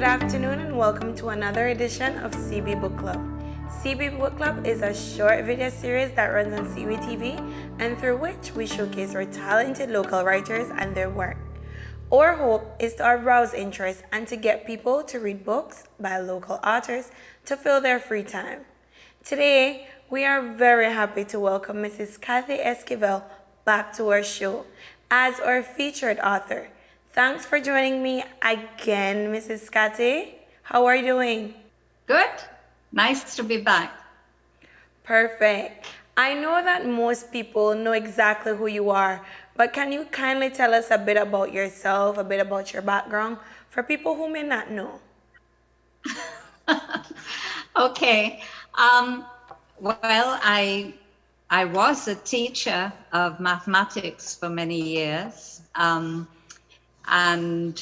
afternoon and welcome to another edition of CB Book Club. CB Book Club is a short video series that runs on CB TV and through which we showcase our talented local writers and their work. Our hope is to arouse interest and to get people to read books by local authors to fill their free time. Today, we are very happy to welcome Mrs. Kathy Esquivel back to our show as our featured author. Thanks for joining me again, Mrs. Kathy. How are you doing? Good. Nice to be back. Perfect. I know that most people know exactly who you are, but can you kindly tell us a bit about yourself, a bit about your background for people who may not know? Okay. Well, I was a teacher of mathematics for many years. And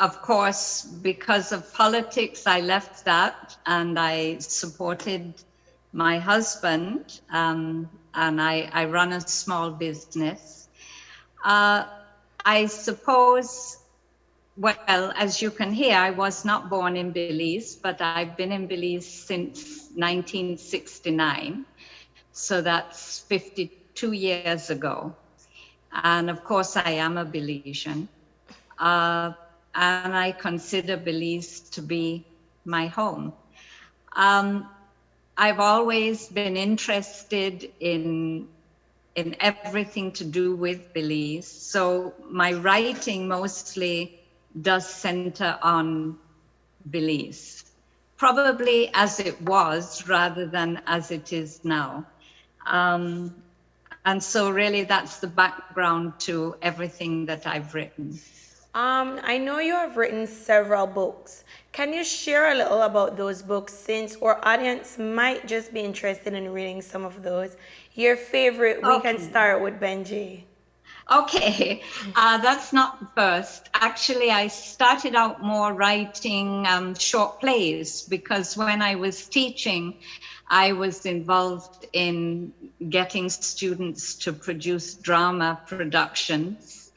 of course, because of politics, I left that and I supported my husband, and I run a small business. I suppose, well, as you can hear, I was not born in Belize, but I've been in Belize since 1969. So that's 52 years ago. And of course, I am a Belizean. And I consider Belize to be my home. I've always been interested in everything to do with Belize. So my writing mostly does center on Belize, probably as it was rather than as it is now. And so really that's the background to everything that I've written. I know you have written several books. Can you share a little about those books since our audience might just be interested in reading some of those? Your favorite, we can start with Benji. Okay, that's not the first. Actually, I started out more writing short plays because when I was teaching, I was involved in getting students to produce drama productions.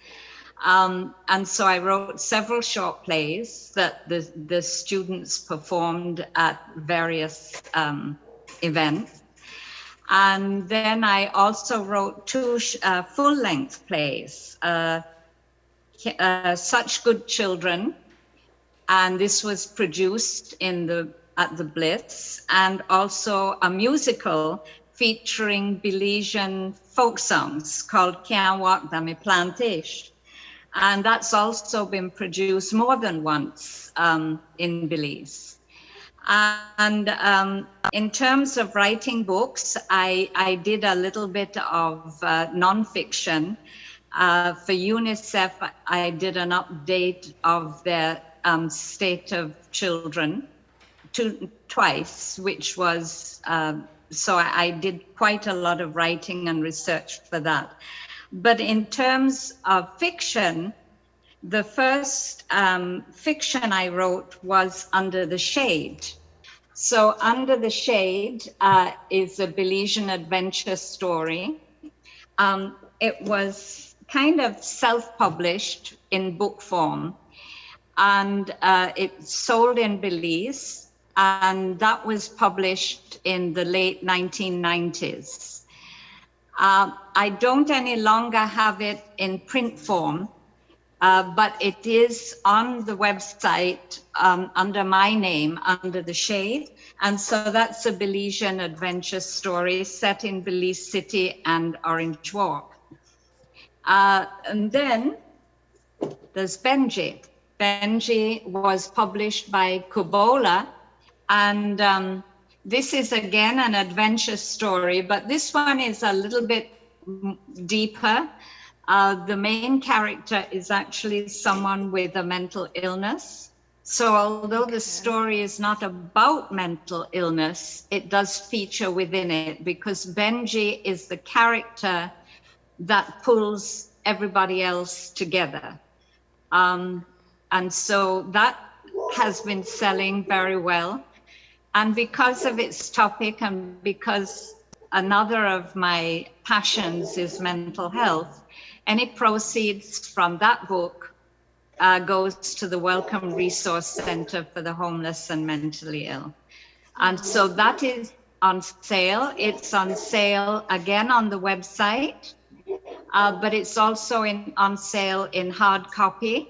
And so I wrote several short plays that the students performed at various events. And then I also wrote two full-length plays, Such Good Children, and this was produced at the Blitz, and also a musical featuring Belizean folk songs called Can't Walk Down My Plantation. And that's also been produced more than once in Belize. And in terms of writing books, I did a little bit of nonfiction. For UNICEF, I did an update of their state of children twice, which was, so I did quite a lot of writing and research for that. But in terms of fiction, the first fiction I wrote was Under the Shade. So Under the Shade is a Belizean adventure story. It was kind of self-published in book form, and it sold in Belize, and that was published in the late 1990s. I don't any longer have it in print form, but it is on the website under my name, Under the Shade. And so that's a Belizean adventure story set in Belize City and Orange Walk. And then there's Benji. Benji was published by Kubola. And this is again an adventure story, but this one is a little bit deeper. The main character is actually someone with a mental illness. So although the story is not about mental illness, it does feature within it because Benji is the character that pulls everybody else together. And so that has been selling very well. And because of its topic and because another of my passions is mental health, any proceeds from that book goes to the Welcome Resource Center for the Homeless and Mentally Ill. And so that is on sale. It's on sale again on the website, but it's also on sale in hard copy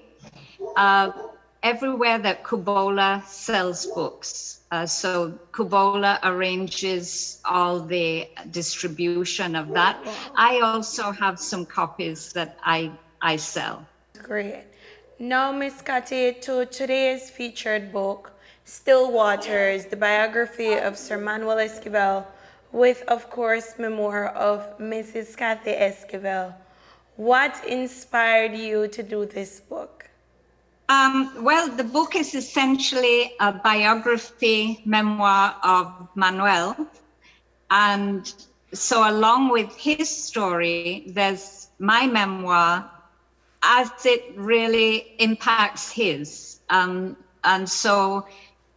everywhere that Kubola sells books. So Kubola arranges all the distribution of that. I also have some copies that I sell. Great. Now, Miss Cathy, to today's featured book, Still Waters, the biography of Sir Manuel Esquivel, with, of course, memoir of Mrs. Cathy Esquivel. What inspired you to do this book? Well, the book is essentially a biography memoir of Manuel. And so along with his story, there's my memoir as it really impacts his. And so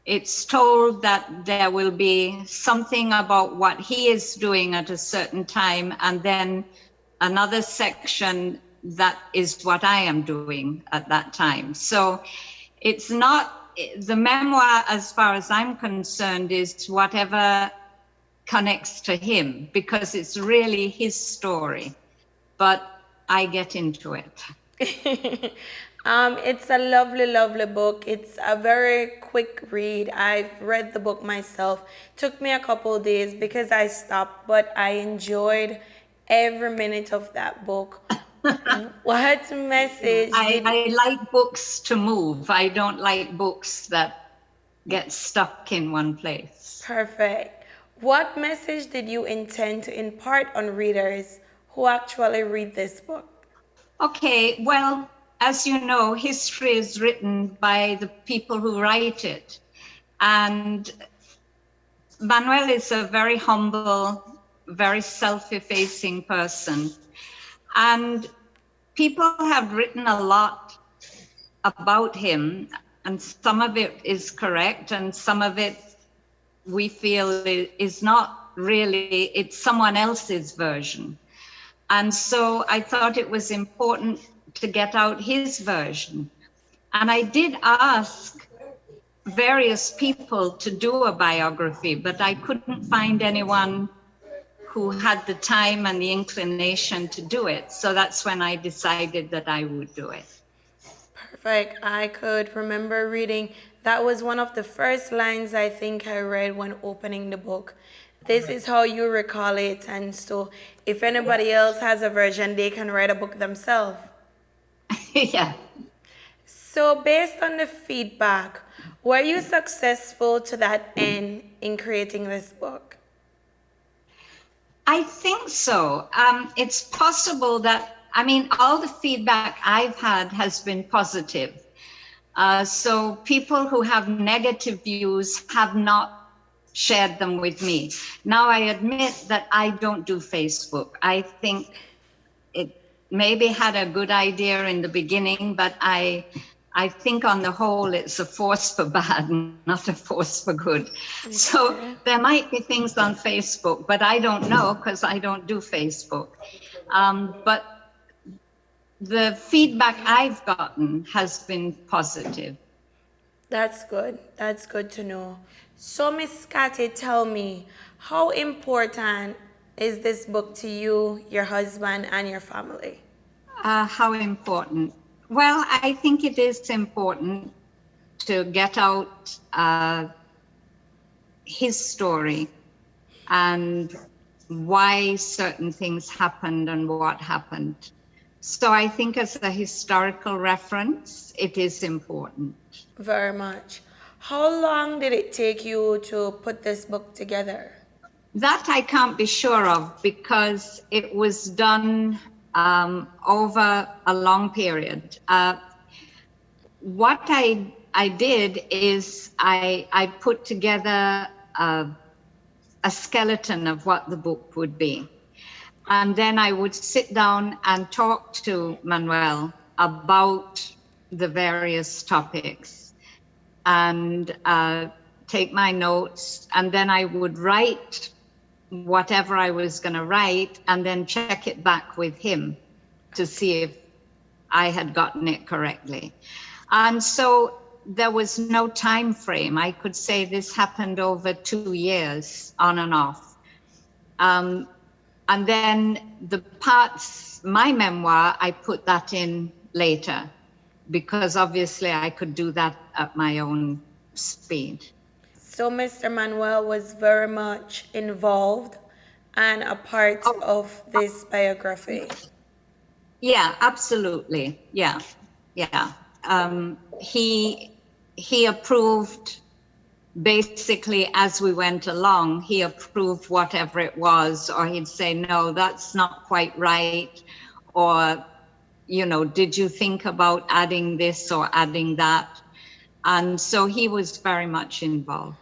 it's told that there will be something about what he is doing at a certain time, and then another section that is what I am doing at that time. So it's not, the memoir, as far as I'm concerned, is whatever connects to him, because it's really his story, but I get into it. It's a lovely, lovely book. It's a very quick read. I've read the book myself. Took me a couple of days because I stopped, but I enjoyed every minute of that book. What message I like books to move. I don't like books that get stuck in one place. Perfect. What message did you intend to impart on readers who actually read this book? Okay, well, as you know, history is written by the people who write it. And Manuel is a very humble, very self-effacing person. And people have written a lot about him, and some of it is correct, and some of it we feel is not really, it's someone else's version. And so I thought it was important to get out his version. And I did ask various people to do a biography, but I couldn't find anyone who had the time and the inclination to do it. So that's when I decided that I would do it. Perfect. I could remember reading, that was one of the first lines I think I read when opening the book. This is how you recall it, and so if anybody else has a version, they can write a book themselves. Yeah. So based on the feedback, were you successful to that end in creating this book? I think so. It's possible that, I mean, all the feedback I've had has been positive. So people who have negative views have not shared them with me. Now, I admit that I don't do Facebook. I think it maybe had a good idea in the beginning, but I think on the whole, it's a force for bad, not a force for good. Okay. So there might be things on Facebook, but I don't know because I don't do Facebook. But the feedback I've gotten has been positive. That's good. That's good to know. So, Miss Cathy, tell me, how important is this book to you, your husband, and your family? How important? Well, I think it is important to get out his story and why certain things happened and what happened. So I think as a historical reference, it is important. Very much. How long did it take you to put this book together? That I can't be sure of because it was done over a long period. What I did is I put together a skeleton of what the book would be. And then I would sit down and talk to Manuel about the various topics and take my notes. And then I would write whatever I was going to write and then check it back with him to see if I had gotten it correctly. And so there was no time frame. I could say this happened over 2 years on and off. And then the parts, my memoir, I put that in later because obviously I could do that at my own speed. So Mr. Manuel was very much involved and a part Oh, of this biography. yeah, absolutely. Yeah, yeah. He approved basically as we went along. He approved whatever it was, or he'd say, "No, that's not quite right," or, you know, "Did you think about adding this or adding that?" And so he was very much involved.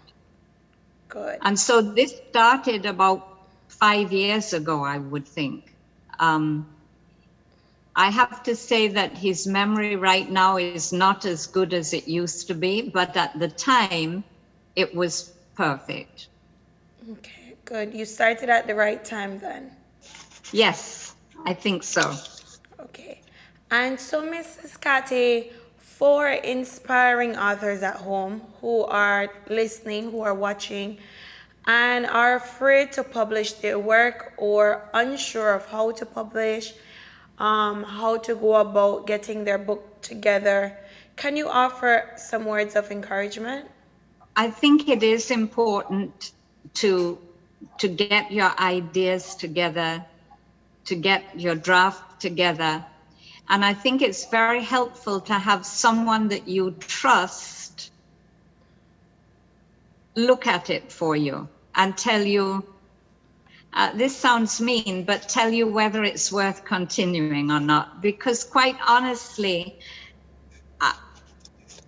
Good. And so this started about 5 years ago, I would think. I have to say that his memory right now is not as good as it used to be, but at the time, it was perfect. Okay, good. You started at the right time then. Yes, I think so. Okay. And so, Mrs. Cathy, for inspiring authors at home who are listening, who are watching, and are afraid to publish their work or unsure of how to publish, how to go about getting their book together, can you offer some words of encouragement? I think it is important to get your ideas together, to get your draft together. And I think it's very helpful to have someone that you trust look at it for you and tell you, this sounds mean, but tell you whether it's worth continuing or not. Because quite honestly,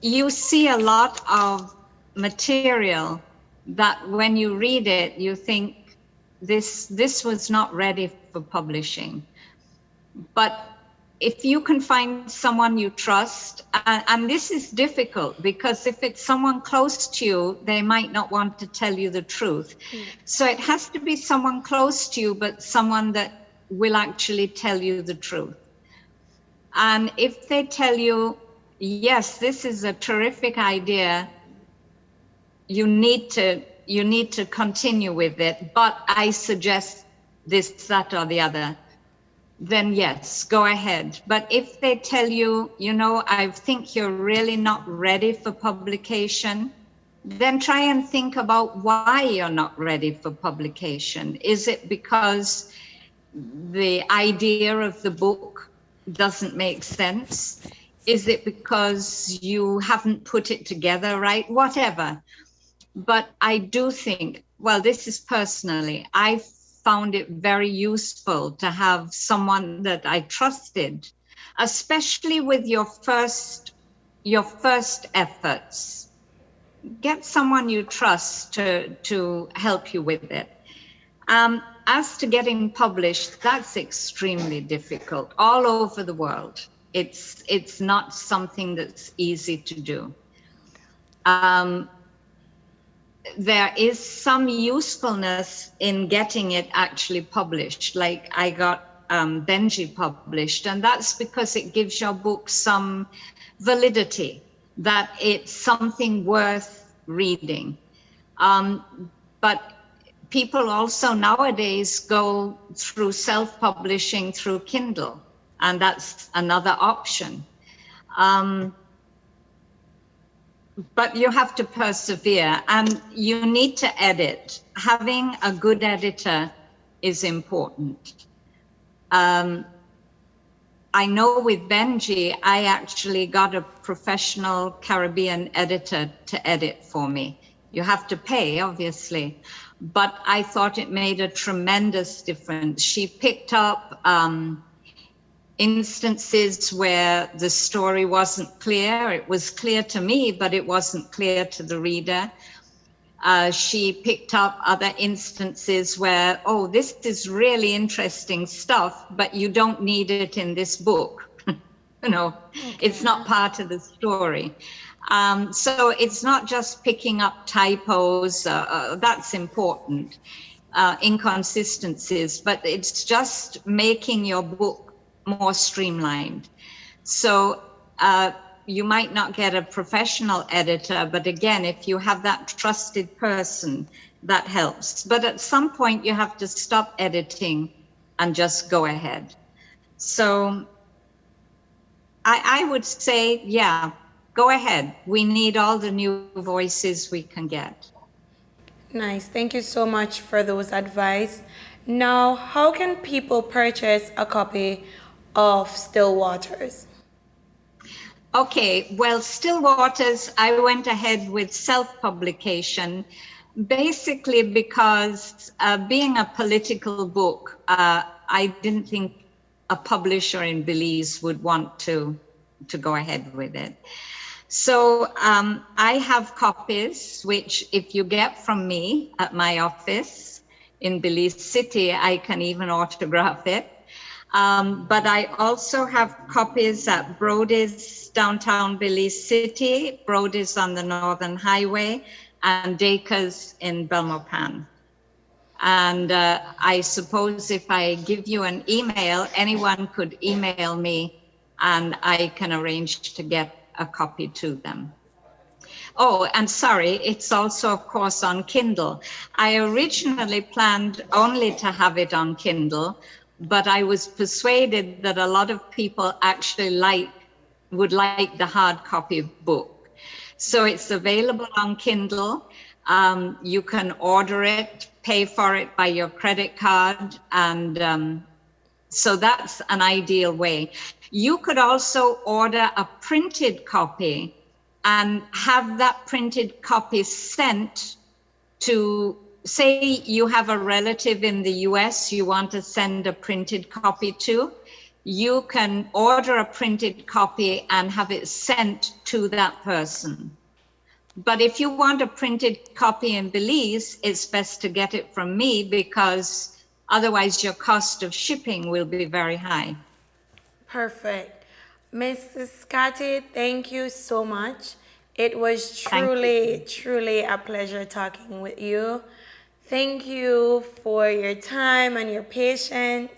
you see a lot of material that when you read it, you think this was not ready for publishing. But if you can find someone you trust, and this is difficult because if it's someone close to you, they might not want to tell you the truth. So it has to be someone close to you, but someone that will actually tell you the truth. And if they tell you, yes, this is a terrific idea, you need to continue with it, but I suggest this, that, or the other, then yes, go ahead. But if they tell you, you know, I think you're really not ready for publication, then try and think about why you're not ready for publication. Is it because the idea of the book doesn't make sense? Is it because you haven't put it together right? Whatever. But I do think, well, this is personally, I found it very useful to have someone that I trusted, especially with your first efforts. Get someone you trust to help you with it. As to getting published, that's extremely difficult all over the world. It's not something that's easy to do. There is some usefulness in getting it actually published. Like I got Benji published, and that's because it gives your book some validity, that it's something worth reading. But people also nowadays go through self-publishing through Kindle, and that's another option. But you have to persevere and you need to edit. Having a good editor is important. I know with Benji, I actually got a professional Caribbean editor to edit for me. You have to pay, obviously, but I thought it made a tremendous difference. She picked up instances where the story wasn't clear. It was clear to me, but it wasn't clear to the reader. She picked up other instances where, oh, this is really interesting stuff, but you don't need it in this book. You know, it's not part of the story. So it's not just picking up typos, that's important, inconsistencies, but it's just making your book more streamlined. So you might not get a professional editor, but again, if you have that trusted person, that helps. But at some point, you have to stop editing and just go ahead. So I would say, yeah, go ahead. We need all the new voices we can get. Nice. Thank you so much for those advice. Now, how can people purchase a copy of Still Waters? Okay, well, Still Waters, I went ahead with self-publication, basically because being a political book, I didn't think a publisher in Belize would want to go ahead with it. So I have copies, which if you get from me at my office in Belize City, I can even autograph it. But I also have copies at Brody's downtown Belize City, Brody's on the Northern Highway, and Dacres in Belmopan. And I suppose if I give you an email, anyone could email me and I can arrange to get a copy to them. Oh, and sorry, it's also, of course, on Kindle. I originally planned only to have it on Kindle, but I was persuaded that a lot of people actually would like the hard copy book. So it's available on Kindle. You can order it, pay for it by your credit card, and so that's an ideal way. You could also order a printed copy and have that printed copy sent to, say you have a relative in the US you want to send a printed copy to, you can order a printed copy and have it sent to that person. But if you want a printed copy in Belize, it's best to get it from me because otherwise your cost of shipping will be very high. Perfect. Mrs. Scotty, thank you so much. It was Thank you. truly a pleasure talking with you. Thank you for your time and your patience.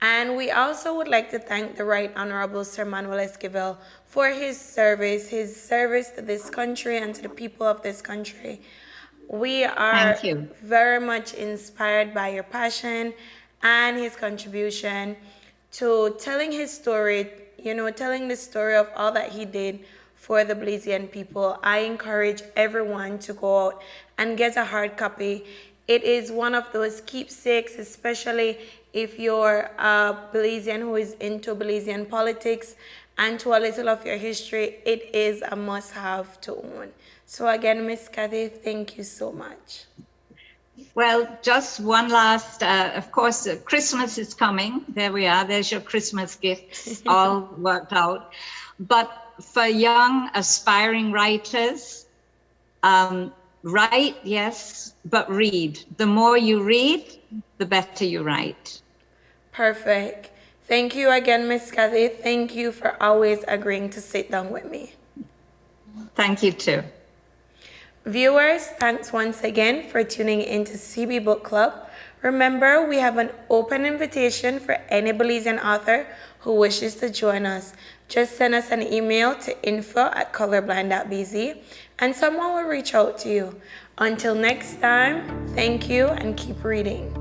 And we also would like to thank the Right Honorable Sir Manuel Esquivel for his service to this country and to the people of this country. We are Thank you. very much inspired by your passion and his contribution to telling his story, telling the story of all that he did for the Belizean people. I encourage everyone to go out and get a hard copy. It is one of those keepsakes, especially if you're a Belizean who is into Belizean politics and to a little of your history. It is a must-have to own. So again, Miss Kathy, thank you so much. Well, just one last, of course, Christmas is coming. There we are. There's your Christmas gifts all worked out. But for young, aspiring writers, write, yes, but read. The more you read, the better you write. Perfect. Thank you again, Miss Kathy. Thank you for always agreeing to sit down with me. Thank you too. Viewers, thanks once again for tuning into CB Book Club. Remember, we have an open invitation for any Belizean author who wishes to join us. Just send us an email to info@colorblind.bz and someone will reach out to you. Until next time, thank you and keep reading.